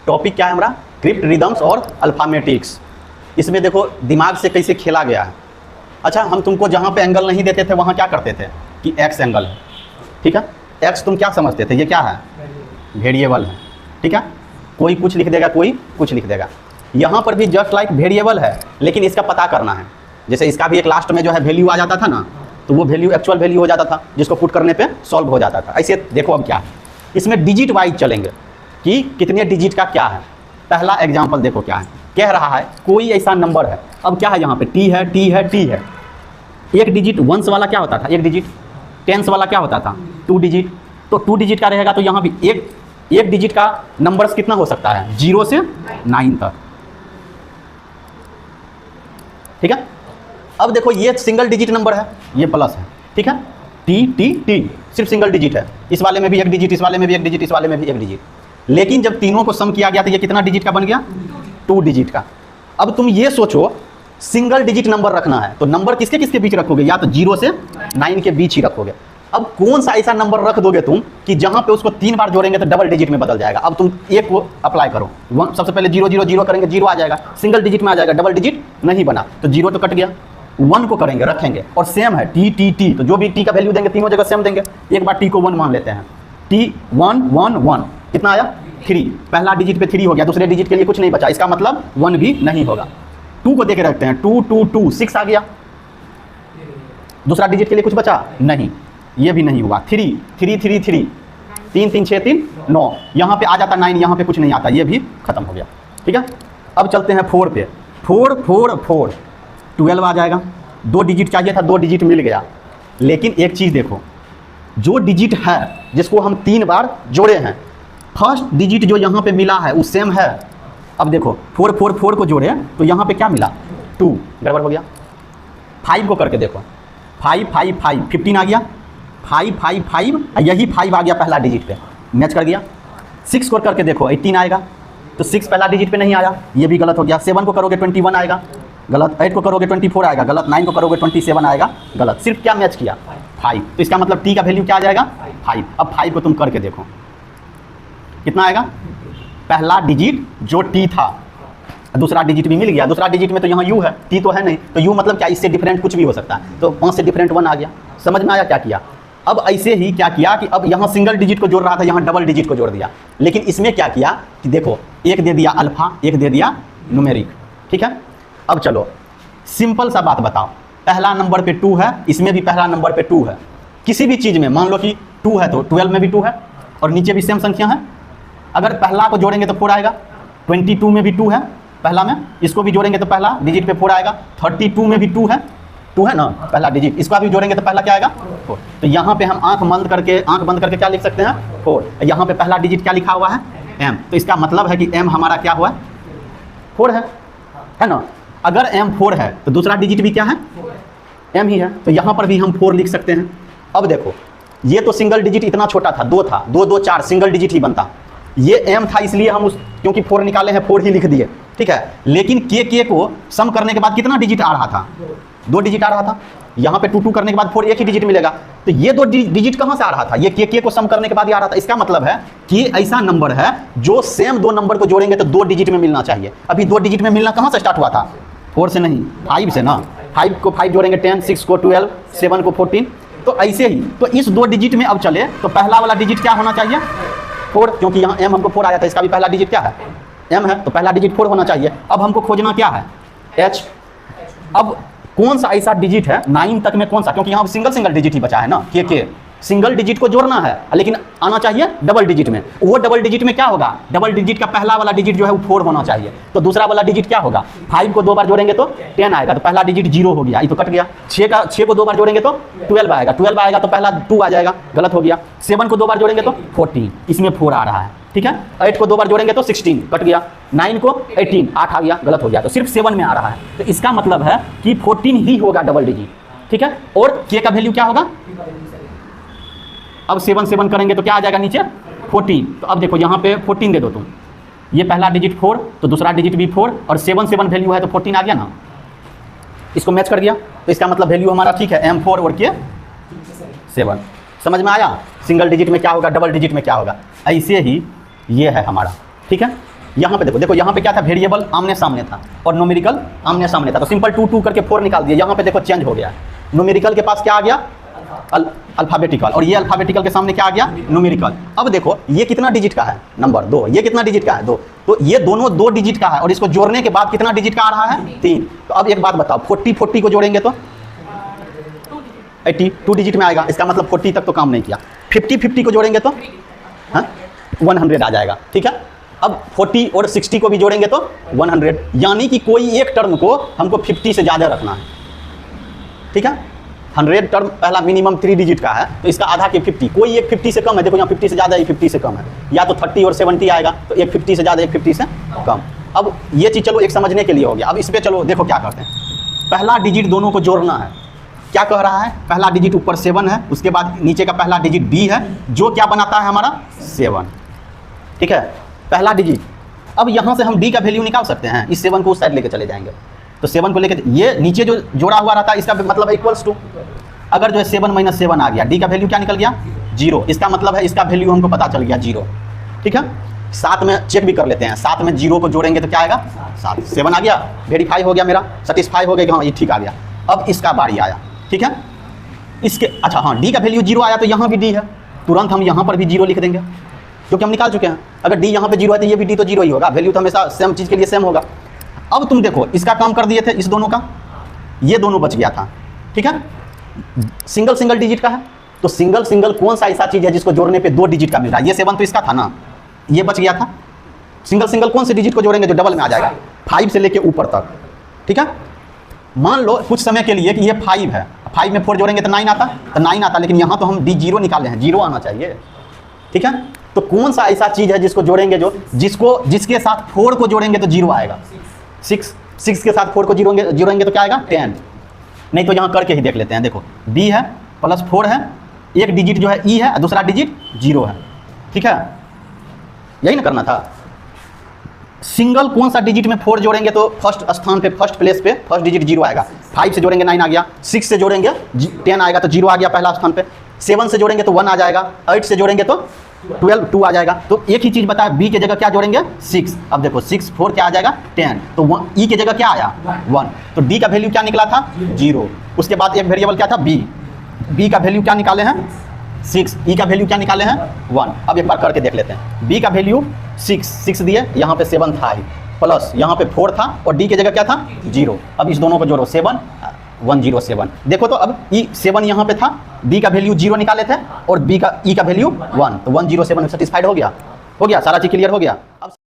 Topic क्या है हमारा? क्रिप्ट रिदम्स और अल्फामेटिक्स। इसमें देखो दिमाग से कैसे खेला गया है। अच्छा, हम तुमको जहाँ पे एंगल नहीं देते थे वहाँ क्या करते थे कि एक्स एंगल है, ठीक है। एक्स तुम क्या समझते थे? ये क्या है? वेरिएबल है, ठीक है। कोई कुछ लिख देगा, कोई कुछ लिख देगा। यहाँ पर भी जस्ट लाइक वेरिएबल है, लेकिन इसका पता करना है। जैसे इसका भी एक लास्ट में जो है वैल्यू आ जाता था ना, तो वो वैल्यू एक्चुअल वैल्यू हो जाता था, जिसको पुट करने पे सॉल्व हो जाता था। ऐसे देखो अब क्या है, इसमें डिजिट वाइज चलेंगे कि कितने डिजिट का क्या है। पहला एग्जाम्पल देखो क्या है, कह रहा है कोई ऐसा नंबर है। अब क्या है यहाँ पे? टी है, टी है, टी है। एक डिजिट वंस वाला क्या होता था? एक डिजिट। टेंस वाला क्या होता था? 2 डिजिट। तो 2 डिजिट का रहेगा, तो यहाँ भी एक डिजिट का नंबर्स कितना हो सकता है? 0 से 9 तक, ठीक है। अब देखो ये सिंगल डिजिट नंबर है, ये प्लस है, ठीक है। टी टी टी सिर्फ सिंगल डिजिट है। इस वाले में भी एक डिजिट, इस वाले में भी एक डिजिट, इस वाले में भी एक डिजिट। लेकिन जब तीनों को सम किया गया तो ये कितना डिजिट का बन गया? 2 डिजिट का। अब तुम ये सोचो, सिंगल डिजिट नंबर रखना है तो नंबर किसके किसके बीच रखोगे? या तो 0 से 9 के बीच ही रखोगे। अब कौन सा ऐसा नंबर रख दोगे तुम कि जहां पे उसको 3 बार जोड़ेंगे तो डबल डिजिट में बदल जाएगा? अब तुम एक को अप्लाई करो, सबसे पहले 0 0 0 करेंगे, 0 आ जाएगा, सिंगल डिजिट में आ जाएगा, डबल डिजिट नहीं बना, तो 0 तो कट गया। 1 को करेंगे, रखेंगे, और सेम है टी टी टी, तो जो भी टी का वैल्यू देंगे तीनों जगह सेम देंगे। एक बार टी को 1 मान लेते हैं, टी 1 1 1 कितना आया? 3। पहला डिजिट पे 3 हो गया, दूसरे डिजिट के लिए कुछ नहीं बचा, इसका मतलब 1 भी नहीं होगा। 2 को देके रखते हैं, 2 2 2 6 आ गया, दूसरा डिजिट के लिए कुछ बचा नहीं, ये भी नहीं हुआ। 3 3 3 3 3 3 6 3 9, यहाँ पे आ जाता 9, यहाँ पे कुछ नहीं आता, ये भी खत्म हो गया, ठीक है। अब चलते हैं 4 पे। 4 4 4 12 आ जाएगा। 2 डिजिट चाहिए था, 2 डिजिट मिल गया। लेकिन एक चीज़ देखो, जो डिजिट है जिसको हम 3 बार जोड़े हैं, फर्स्ट डिजिट जो यहाँ पे मिला है वो सेम है। अब देखो 4 4 4 को जोड़े तो यहाँ पे क्या मिला? 2, गड़बड़ हो गया। 5 को करके देखो, 5 5 5 15 आ गया, 5 5 5, यही 5 आ गया पहला डिजिट पे, मैच कर गया। 6 को करके देखो 18 आएगा, तो 6 पहला डिजिट पे नहीं आया, ये भी गलत हो गया। 7 को करोगे 21 आएगा, गलत। 8 को करोगे 24 आएगा, गलत। 9 को करोगे 27 आएगा, गलत। सिर्फ क्या मैच किया? 5। तो इसका मतलब टी का वैल्यू क्या आ जाएगा? 5। अब 5 को तुम करके देखो कितना आएगा? पहला डिजिट जो टी था, दूसरा डिजिट भी मिल गया। दूसरा डिजिट में तो यहाँ यू है, टी तो है नहीं, तो यू मतलब क्या? इससे डिफरेंट कुछ भी हो सकता है, तो 5 से डिफरेंट 1 आ गया। समझ में आया क्या किया? अब ऐसे ही क्या किया कि अब यहाँ सिंगल डिजिट को जोड़ रहा था, यहाँ डबल डिजिट को जोड़ दिया। लेकिन इसमें क्या किया कि देखो, एक दे दिया अल्फा, एक दे दिया न्यूमेरिक, ठीक है। अब चलो सिंपल सा बात बताओ, पहला नंबर पे 2 है, इसमें भी पहला नंबर पे 2 है। किसी भी चीज़ में मान लो कि 2 है तो 12 में भी 2 है, और नीचे भी सेम संख्या है। अगर पहला को जोड़ेंगे तो 4 आएगा, 22 में भी 2 है पहला में, इसको भी जोड़ेंगे तो पहला डिजिट पे 4 आएगा। 32 में भी 2 है ना पहला डिजिट, इसका भी जोड़ेंगे तो पहला क्या आएगा? 4। तो यहाँ पे हम आंख बंद करके क्या लिख सकते हैं? 4। यहाँ पे पहला डिजिट क्या लिखा हुआ है? m। तो इसका मतलब है कि m हमारा क्या हुआ? 4 है ना। अगर m 4 है तो दूसरा डिजिट भी क्या है? m ही है, तो यहाँ पर भी हम 4 लिख सकते हैं। अब देखो, ये तो सिंगल डिजिट इतना छोटा था, 2 था, 2 2 4 सिंगल डिजिट ही बनता। ये m था, इसलिए हम क्योंकि 4 निकाले हैं 4 ही लिख दिए, ठीक है। लेकिन के को सम करने के बाद कितना डिजिट आ रहा था? 2 डिजिट आ रहा था। यहाँ पे 2 2 करने के बाद 4 एक ही डिजिट मिलेगा, तो ये 2 डिजिट कहाँ से आ रहा था? ये के को सम करने के बाद ही आ रहा था। इसका मतलब है कि ऐसा नंबर है जो सेम 2 नंबर को जोड़ेंगे तो 2 डिजिट में मिलना चाहिए। अभी 2 डिजिट में मिलना कहाँ से स्टार्ट हुआ था? 4 से नहीं, 5 से ना। 5 को 5 जोड़ेंगे 10, 6 को 12, 7 को 14, तो ऐसे ही। तो इस 2 डिजिट में अब चले तो पहला वाला डिजिट क्या होना चाहिए? 4, क्योंकि यहाँ m हमको 4 आया था, इसका भी पहला डिजिट क्या है? m है, तो पहला डिजिट 4 होना चाहिए। अब हमको खोजना क्या है? h। अब कौन सा ऐसा डिजिट है 9 तक में, कौन सा? क्योंकि यहाँ सिंगल डिजिट ही बचा है ना, के सिंगल डिजिट को जोड़ना है, लेकिन आना चाहिए डबल डिजिट में। वो डबल डिजिट में क्या होगा? डबल डिजिट का पहला वाला डिजिट जो है वो 4 होना चाहिए, तो दूसरा वाला डिजिट क्या होगा? 5 को 2 बार जोड़ेंगे तो 10 आएगा, तो पहला डिजिट 0 हो गया, ये तो कट गया। 6 को 2 बार जोड़ेंगे तो 12 आएगा, 12 आएगा तो पहला 2 आ जाएगा, गलत हो गया। 7 को 2 बार जोड़ेंगे तो 14, इसमें 4 आ रहा है, ठीक है। 8 को 2 बार जोड़ेंगे तो 16, कट गया। 9 को 18, 8 आ गया, गलत हो गया, तो सिर्फ 7 में आ रहा है। तो इसका मतलब है कि 14 ही होगा डबल डिजिट, ठीक है। और के का वैल्यू क्या होगा? अब 7 7 करेंगे तो क्या आ जाएगा नीचे? 14। तो अब देखो यहाँ पे 14 दे दो तुम, ये पहला डिजिट 4, तो दूसरा डिजिट भी 4, और 7 7 वैल्यू है तो 14 आ गया ना, इसको मैच कर गया। तो इसका मतलब वैल्यू हमारा ठीक है m4 और के 7। समझ में आया? सिंगल डिजिट में क्या होगा, डबल डिजिट में क्या होगा। ऐसे ही ये है हमारा, ठीक है। यहाँ पे देखो, देखो यहाँ पे क्या था, वेरिएबल आमने सामने था और न्यूमेरिकल आमने सामने था, तो सिंपल 2 2 करके 4 निकाल दिया। यहाँ पे देखो चेंज हो गया, न्यूमेरिकल के पास क्या आ गया, अल्फाबेटिकल, और ये अल्फाबेटिकल के सामने क्या आ गया, न्यूमेरिकल। अब देखो ये कितना डिजिट का है, नंबर 2, ये कितना डिजिट का है, 2, तो ये दोनों 2 डिजिट का है और इसको जोड़ने के बाद कितना डिजिट का आ रहा है, 3। तो अब एक बात बताओ, 40 40 को जोड़ेंगे तो 80 2 डिजिट में आएगा, इसका मतलब 40 तक तो काम नहीं किया। 50 50 को जोड़ेंगे तो 100 आ जाएगा, ठीक है। अब 40 और 60 को भी जोड़ेंगे तो 100, यानी कि कोई एक टर्म को हमको 50 से ज़्यादा रखना है, ठीक है। 100 टर्म पहला मिनिमम 3 डिजिट का है, तो इसका आधा के 50, कोई एक 50 से कम है, देखो यहाँ 50 से ज़्यादा, ये 50 से कम है, या तो 30 और 70 आएगा, तो एक 50 से ज़्यादा, एक 50 से कम। अब ये चीज़ चलो एक समझने के लिए हो गया। अब इस पर चलो देखो क्या करते हैं, पहला डिजिट दोनों को जोड़ना है। क्या कह रहा है, पहला डिजिट ऊपर 7 है, उसके बाद नीचे का पहला डिजिट D है, जो क्या बनाता है हमारा 7, ठीक है, पहला डिजिट। अब यहाँ से हम D का वैल्यू निकाल सकते हैं, इस 7 को उस साइड लेके चले जाएंगे, तो 7 को लेके ये नीचे जो जोड़ा हुआ रहता है इसका मतलब इक्वल्स टू, अगर जो है 7 - 7 आ गया, D का वैल्यू क्या निकल गया, 0, इसका मतलब है इसका वैल्यू हमको पता चल गया 0, ठीक है। साथ में चेक भी कर लेते हैं, साथ में 0 को जोड़ेंगे तो क्या आएगा 7, 7 आ गया, वेरीफाई हो गया, मेरा सेटिस्फाई हो गया कि हाँ ये ठीक आ गया। अब इसका बारी आया, ठीक है, इसके अच्छा हाँ D का वैल्यू 0 आया, तो यहाँ भी D है, तुरंत हम यहाँ पर भी 0 लिख देंगे, क्योंकि हम निकाल चुके हैं। अगर D यहाँ पे 0 है तो ये भी D तो 0 ही होगा, वैल्यू तो हमेशा सेम चीज़ के लिए सेम होगा। अब तुम देखो इसका काम कर दिए थे, इस दोनों का, ये दोनों बच गया था, ठीक है। सिंगल सिंगल डिजिट का है, तो सिंगल सिंगल कौन सा ऐसा चीज़ है जिसको जोड़ने पे 2 डिजिट का मिल रहा है, ये 7 तो इसका था ना, ये बच गया था। सिंगल सिंगल कौन से डिजिट को जोड़ेंगे जो डबल में आ जाएगा, 5 से लेके ऊपर तक, ठीक है। मान लो कुछ समय के लिए कि ये 5 है, 5 में 4 जोड़ेंगे तो 9 आता, तो 9 आता, लेकिन यहाँ तो हम D 0 निकाले हैं, 0 आना चाहिए, ठीक है। तो कौन सा ऐसा चीज़ है जिसको जोड़ेंगे, जिसके साथ 4 को जोड़ेंगे तो 0 आएगा, 6 के साथ 4 को जोड़ेंगे तो क्या आएगा 10। नहीं तो यहाँ करके ही देख लेते हैं, देखो D है प्लस 4 है, एक डिजिट जो है E है, दूसरा डिजिट 0 है, ठीक है, यही ना करना था। सिंगल कौन सा डिजिट में 4 जोड़ेंगे तो फर्स्ट स्थान पे, फर्स्ट प्लेस पे फर्स्ट डिजिट 0 आएगा, 5 से जोड़ेंगे 9 आ गया, 6 से जोड़ेंगे 10 आएगा तो 0 आ गया पहला स्थान पे, 7 से जोड़ेंगे तो 1 आ जाएगा, 8 से जोड़ेंगे तो 12 2 आ जाएगा। तो एक ही चीज़ बताया, B की जगह क्या जोड़ेंगे 6, अब देखो 6 4 क्या आ जाएगा 10, तो E की जगह क्या आया 1, तो D का वैल्यू क्या निकला था 0। उसके बाद एक वेरिएबल क्या था B का वैल्यू क्या निकाले हैं 6, E का वैल्यू क्या निकाले हैं 1। अब एक बार करके देख लेते हैं, B का वैल्यू 6 दिए, यहाँ पे 7 था ही, प्लस यहाँ पे 4 था और D की जगह क्या था 0। अब इस दोनों को जोड़ो 7 107, देखो तो अब E7 यहाँ पे था, B का वैल्यू 0 निकाले थे और E का वैल्यू 1, तो 107 सेटिस्फाइड हो गया, सारा चीज़ क्लियर हो गया। अब